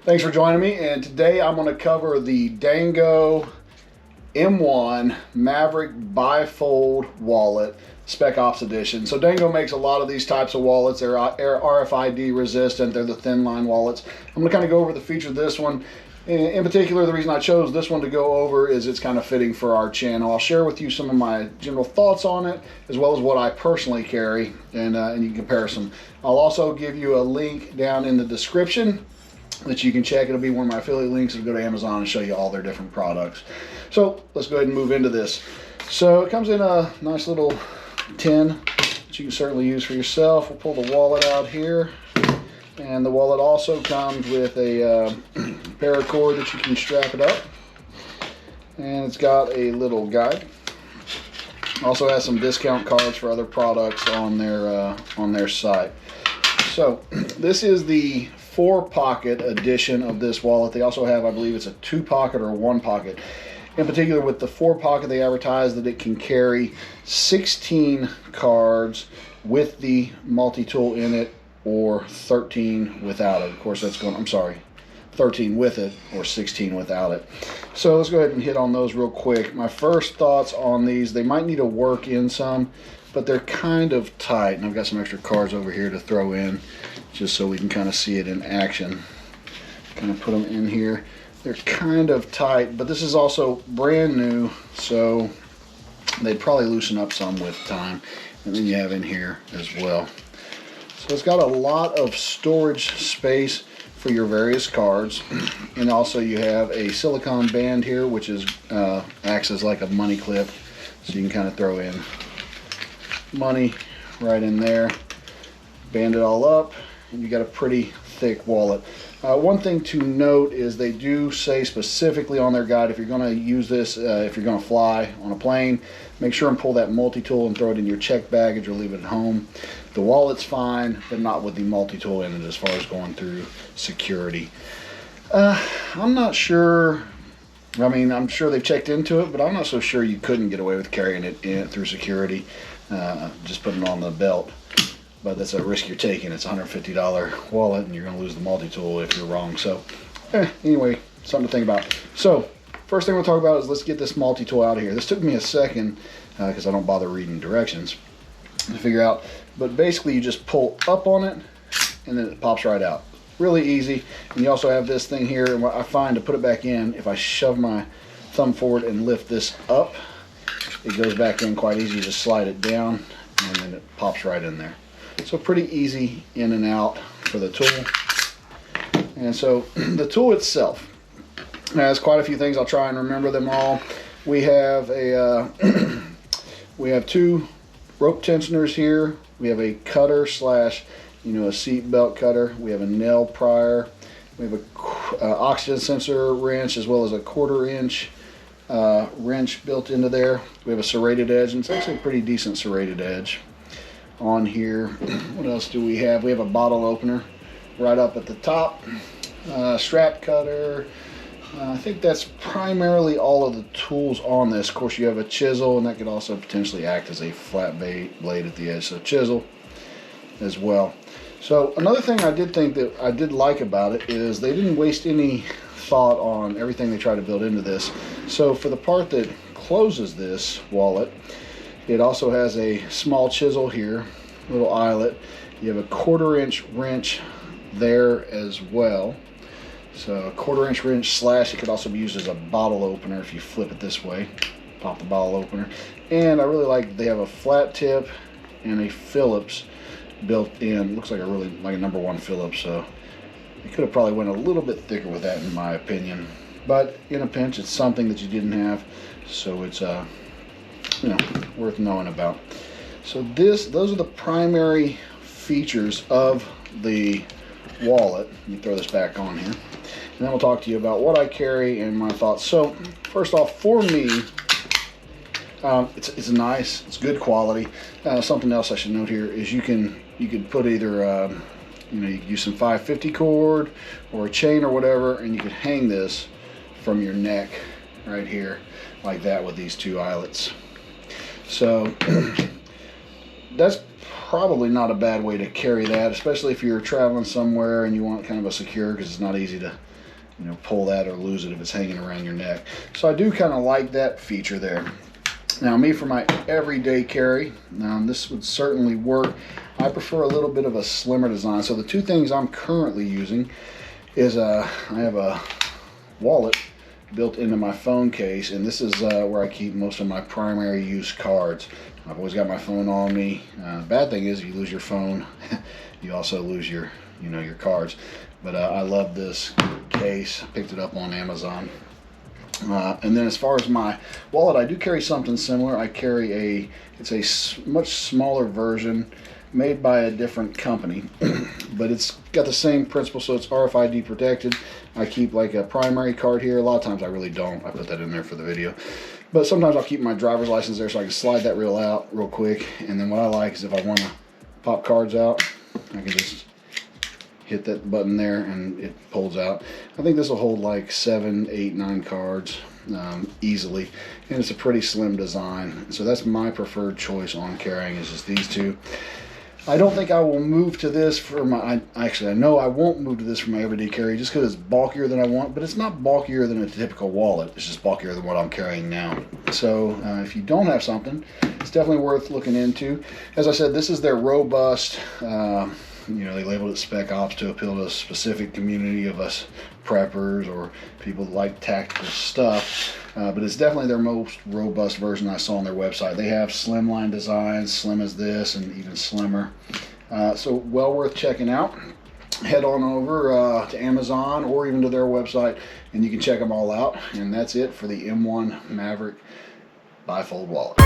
Thanks for joining me, and today I'm going to cover the Dango M1 Maverick bifold wallet, Spec Ops edition. So Dango makes a lot of these types of wallets. They're RFID resistant. They're the thin line wallets. I'm going to kind of go over the features of this one. In particular, the reason I chose this one to go over is it's kind of fitting for our channel. I'll share with you some of my general thoughts on it, as well as what I personally carry, and you can compare some. I'll also give you a link down in the description that you can check. It'll be one of my affiliate links. It'll go to Amazon and show you all their different products. So let's go ahead and move into this. So it comes in a nice little tin that you can certainly use for yourself. We'll pull the wallet out here, and the wallet also comes with a paracord that you can strap it up, and it's got a little guide. Also has some discount cards for other products on their site. So this is the 4-pocket edition of this wallet. They also have, I believe it's a 2-pocket or a 1-pocket. In particular, with the 4-pocket, they advertise that it can carry 16 cards with the multi-tool in it, or 13 without it. Of course, that's going, I'm sorry, 13 with it or 16 without it. So let's go ahead and hit on those real quick. My first thoughts on these, they might need to work in some, but they're kind of tight. And I've got some extra cards over here to throw in, just so we can kind of see it in action. Kind of put them in here. They're kind of tight, but this is also brand new, so they'd probably loosen up some with time. And then you have in here as well. So it's got a lot of storage space for your various cards, and also you have a silicone band here, which is acts as like a money clip, so you can kind of throw in money right in there, band it all up, and you got a pretty thick wallet. One thing to note is they do say specifically on their guide, if you're going to use this, if you're going to fly on a plane, make sure and pull that multi-tool and throw it in your checked baggage or leave it at home. The wallet's fine, but not with the multi-tool in it as far as going through security. I'm not sure. I mean, I'm sure they've checked into it, but I'm not so sure you couldn't get away with carrying it through security, just putting it on the belt. But that's a risk you're taking. It's a $150 wallet, and you're going to lose the multi-tool if you're wrong. So anyway, something to think about. So first thing we'll talk about is let's get this multi-tool out of here. This took me a second because I don't bother reading directions to figure out. But basically you just pull up on it, and then it pops right out. Really easy. And you also have this thing here, and what I find to put it back in, if I shove my thumb forward and lift this up, it goes back in quite easy. You just slide it down, and then it pops right in there. So pretty easy in and out for the tool. And so the tool itself has quite a few things. I'll try and remember them all. We have a we have 2 rope tensioners here. We have a cutter slash, a seat belt cutter. We have a nail prior. We have a oxygen sensor wrench, as well as a 1/4-inch wrench built into there. We have a serrated edge, and it's actually a pretty decent serrated edge on here. What else do we have? We have a bottle opener right up at the top, strap cutter. I think that's primarily all of the tools on this. Of course, you have a chisel, and that could also potentially act as a flat blade at the edge, so chisel as well. So another thing I did think that I did like about it is they didn't waste any thought on everything they tried to build into this. So for the part that closes this wallet, it also has a small chisel here, little eyelet. You have a 1/4-inch wrench there as well. So a 1/4-inch wrench slash, it could also be used as a bottle opener if you flip it this way. Pop the bottle opener. And I really like they have a flat tip and a Phillips built in. Looks like a really like a #1 Phillips. So you could have probably went a little bit thicker with that, in my opinion. But in a pinch, it's something that you didn't have, so it's worth knowing about. So those are the primary features of the wallet. Let me throw this back on here, and then we'll talk to you about what I carry and my thoughts. So first off, for me, it's nice, it's good quality. Something else I should note here is you could put either you could use some 550 cord or a chain or whatever, and you could hang this from your neck right here like that with these 2 eyelets. So that's probably not a bad way to carry that, especially if you're traveling somewhere and you want kind of a secure, because it's not easy to, you know, pull that or lose it if it's hanging around your neck. So I do kind of like that feature there. Now me, for my everyday carry, this would certainly work. I prefer a little bit of a slimmer design. So the two things I'm currently using is I have a wallet built into my phone case, and this is where I keep most of my primary use cards. I've always got my phone on me. Bad thing is, if you lose your phone, you also lose your, you know, your cards. But I love this case. I picked it up on Amazon. And then as far as my wallet, I do carry something similar. I carry it's a much smaller version made by a different company, but it's got the same principle, so it's RFID protected. I keep like a primary card here. A lot of times I really don't. I put that in there for the video. But sometimes I'll keep my driver's license there so I can slide that reel out real quick. And then what I like is if I want to pop cards out, I can just hit that button there and it pulls out. I think this will hold like 7, 8, 9 cards easily, and it's a pretty slim design. So that's my preferred choice on carrying, is just these two. I don't think I will move to this for my, actually I know I won't move to this for my everyday carry, just because it's bulkier than I want, but it's not bulkier than a typical wallet. It's just bulkier than what I'm carrying now. So if you don't have something, it's definitely worth looking into. As I said, this is their robust, you know, they labeled it Spec Ops to appeal to a specific community of us preppers or people that like tactical stuff. But it's definitely their most robust version I saw on their website. They have slimline designs, slim as this, and even slimmer. So well worth checking out. Head on over to Amazon or even to their website, and you can check them all out. And that's it for the M1 Maverick bifold wallet.